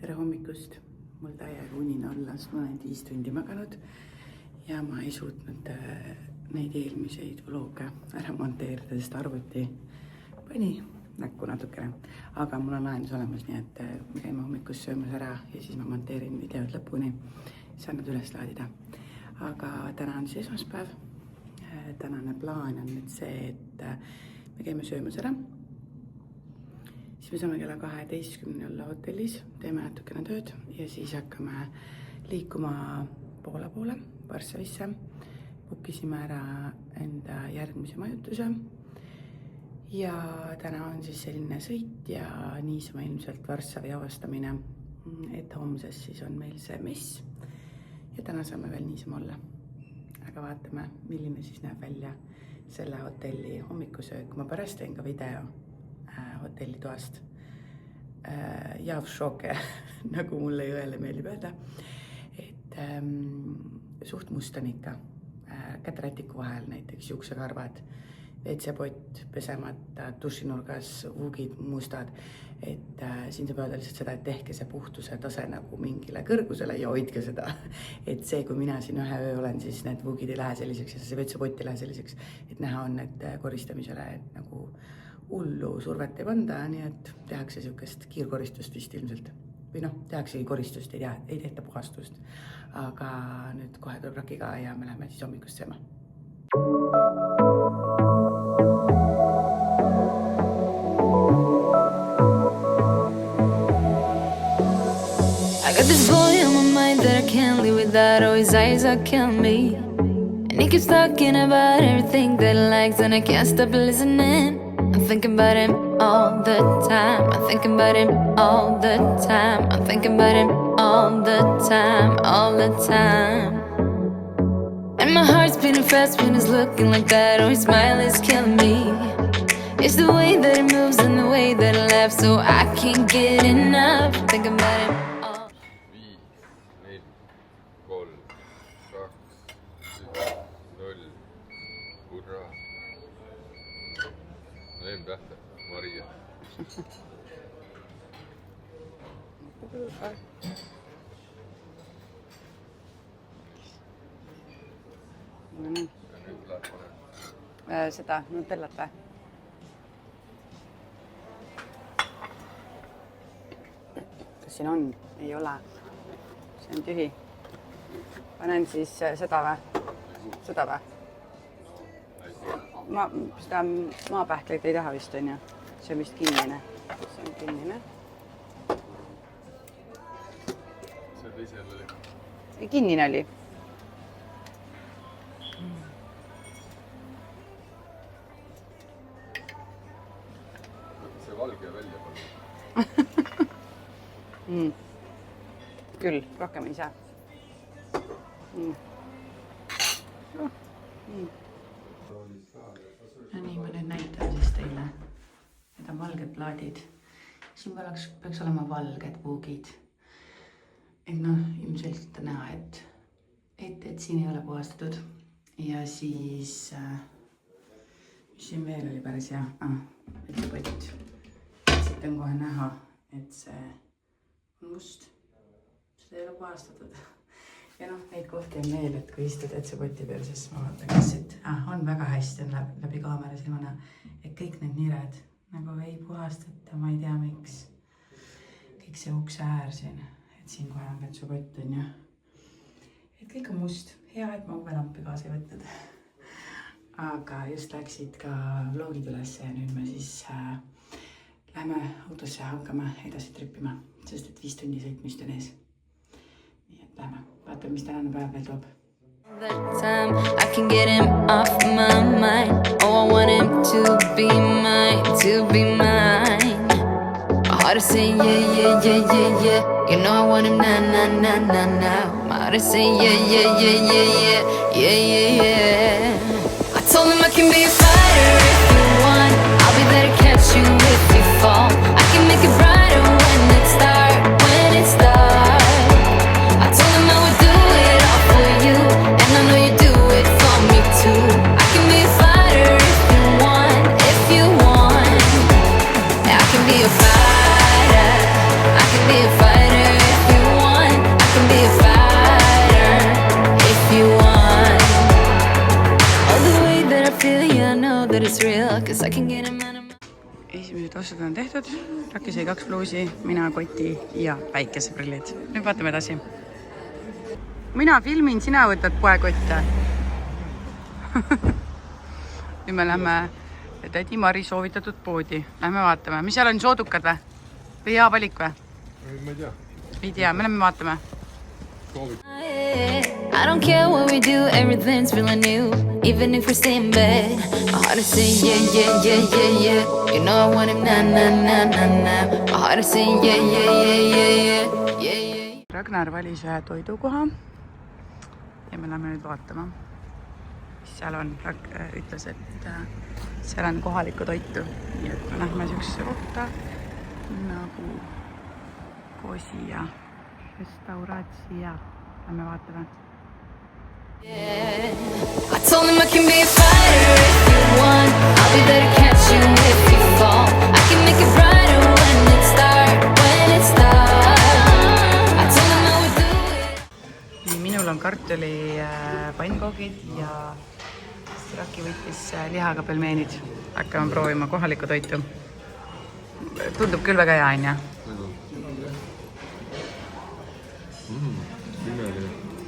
tere hommikust, mul täiega unine olla, sest ma olen 5 tundi maganud ja ma ei suutnud neid eelmiseid vlooge ära monteerida, sest arvuti pani näkku natukene. Aga mul on lahendus olemas, nii et me käime hommikus söömas ära ja siis ma monteerin videod lõpuni, saan nad üles laadida. Aga täna on siis esmaspäev. Tänane plaan on nüüd see, et me käime söömas ära. Siis me saame kella 12 olla hotellis, teeme natukene tööd ja siis hakkame liikuma Poola poole, Varssavisse. Bookisime ära enda järgmise majutuse. Ja täna on siis selline sõit ja niisama ilmselt Varssavi avastamine, et homses siis on meil see mess. Ja täna saame veel niisama olla. Aga vaatame, milline siis näeb välja selle hotelli hommikusöök. Ma pärast teen ka video hotellitoast ja v šoke, nagu mulle Jõele meeldib öelda, et suht must on ikka käterätiku vahel, näiteks juuksekarvad, WC-pott, pesemata, dušinurgas, vugid mustad, et siin saab öelda lihtsalt seda, et tehke see puhtuse tase nagu mingile kõrgusele ja hoidke seda, et see, kui mina siin ühe öö olen, siis need vugid ei lähe selliseks ja see WC-pott ei lähe selliseks, et näha on, et koristamisele nagu hullu survet ei panda, nii et tehakse siukest kiirkoristust vist ilmselt. Või noh, tehaksegi koristust, ei tehta puhastust. Aga nüüd kohe tuleb rakiga ja me läheme siis hommikust sööma. I got this boy on my mind that I can't live without. Oh, his eyes are killing me. And he keeps talking about everything that he likes, and I can't stop listening. I'm thinking about him all the time. I'm thinking about him all the time. I'm thinking about him all the time, all the time. And my heart's beating fast when he's looking like that. Oh, his smile is killing me. It's the way that he moves and the way that he laughs, so I can't get enough. I'm thinking about him. 5, 4, 3, 2, 1, 0, hurraa. No ei tähtä, Maria. Ja nüüd läheb pane. Seda nutellat või? Kas siin on? Ei ole. See on tühi. Panen siis seda või? Seda või? Ma seda maapähkleid ei taha vist, on ju? See on vist kinnine. See on kinnine. See teisel oli? Kinnine oli. See valge välja palju. Küll, rohkem ei saa. No nii, ma nüüd näitan siis teile. Need on valged plaadid. Siin peaks olema valged puugid. Et noh, ilmselt näha, et siin ei ole puhastatud. Ja siis, mis siin veel oli päris hea? WC-pott. Siit on kohe näha, et see on must. Seda ei ole puhastatud. Ja noh, neid kohti on veel, et kui istud WC-poti peal, siis ma vaatan, kas siit on väga hästi, on läbi kaamera silmana, et kõik need nired nagu ei puhastata, ma ei tea miks. Kõik see ukse äär siin, et siin kohe on WC-pott on ja. Et kõik on must. Hea, et ma uvelampi kaasa ei võtnud. Aga just läksid ka vlogid üles ja nüüd me siis läheme autosse ja hakkame edasi trippima, sest et 5 tundi sõitmist on ees. Nii et lähme. Vaatame, mis tänane päev veel toob. I can get him off my mind. Oh, I want him to be mine, to be mine. My heart is saying yeah, yeah, yeah, yeah, yeah. You know I want him now, now, now, now, now. My heart is saying yeah, yeah, yeah, yeah, yeah, yeah, yeah, yeah. I told him I can be a fighter if you want. I'll be there to catch you if you fall. I can make it brighter when it's dark, when it's dark. I told him I would do it all for you, and I know you do it for me too. I can be a fighter if you want, if you want. I can be a fighter, I can be a fighter. real, cause I can get him out of my... Esimesed ostud on tehtud. Raki sai 2 pluusi, mina koti ja päikeseprillid. Nüüd vaatame edasi. Mina filmin, sina võtad poekotte. Nüüd me lähme tädi Mari soovitatud poodi. Lähme vaatame. Mis seal on, soodukad või? Või hea valik või? Ma ei tea. Ei tea, me lähme vaatame. I don't care what we do, everything's feeling new. Even if we stay in bed, my heart is saying yeah, yeah, yeah, yeah, yeah. You know I want him, nah, nah, nah, nah, nah. My heart is saying yeah, yeah, yeah, yeah, yeah, yeah, yeah. Ragnar valis ühe toidukoha ja me lähme nüüd vaatama, mis seal on. Ütles, et seal on kohalikku toitu. Nii et me lähme siuksesse kohta nagu Kosia restauratsia. Lähme vaatame. Yeah. I told him I can be a fighter if you want. I'll be there to catch you if you fall. I can make it brighter when it's dark, when it's dark. I told him I would do it. Nii, minul on kartuli pannkoogid ja Raki võttis lihaga pelmeenid. Hakkame proovima kohalikku toitu. Tundub küll väga hea, on ja?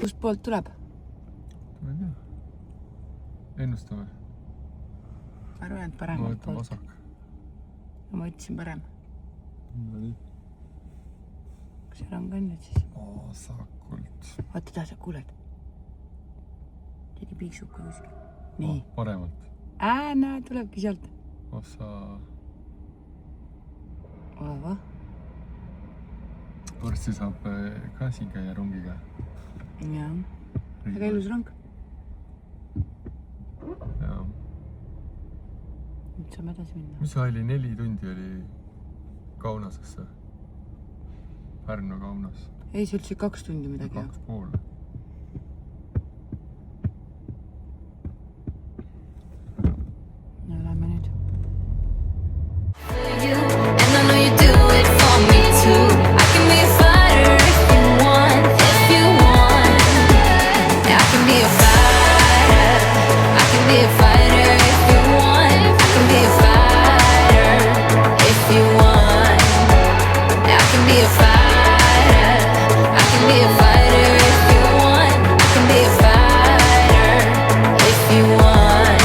Kust poolt tuleb? Ma ei tea. Ennustame. Ma arvan, et Ma paremalt võtan poolt. vasak. Ma ütlesin parem. Nii. Seal on ka nüüd siis. Vasakult. Vaata taha, sa kuuled. Tegi piiksub ka kuskil. Nii. Paremalt. Näe, tulebki sealt. Vaba. Varsti saab käsiga ja rongiga. Jaa. Väga ilus rong. Jaa. Nüüd saame edasi minna. Mis oli 4 tundi oli Kaunasesse? Pärnu Kaunas. Ei, see üldse 2 tundi midagi. 2,5. Ja lähme nüüd. You, and I know you do it for me too. I can be a fighter if you want, if you want. I can be a fighter. I can be a fighter if you want. I can be a fighter if you want. I can be a fighter. I can be a fighter if you want. I can be a fighter if you want.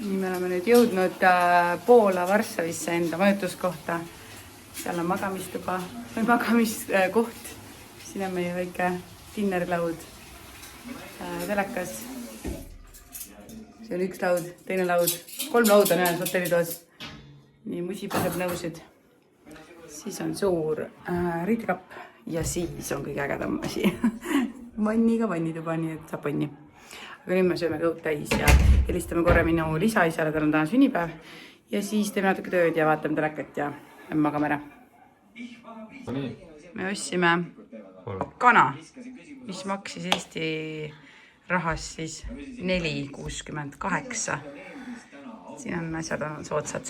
Nii me oleme nüüd jõudnud Poola Varssavisse enda majutuskohta. Seal on magamistuba või magamiskoht. Siin on meie väike dinnerlaud. Telekas. See on 1 laud, teine laud. 3 laud on ühes hotellitoas. Nii musi peseb nõusid. Siis on suur riidekapp ja siis on kõige ägedam asi. Vanniga vannituba, nii et saab vanni. Aga nüüd me sööme kõud täis ja helistame korra minu lisaisale, tal on täna sünnipäev. Ja siis teeme natuke tööd ja vaatame telekat ja magame ära. Me ostsime kana, mis maksis Eesti rahas siis 4,68. Siin on asjad on soodsad.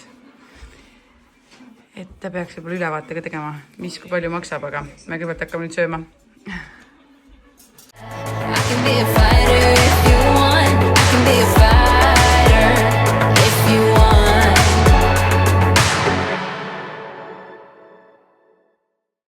Et ta peaks võib-olla ülevaate ka tegema, mis kui palju maksab, aga me kõigepealt hakkame nüüd sööma. I can be a fighter.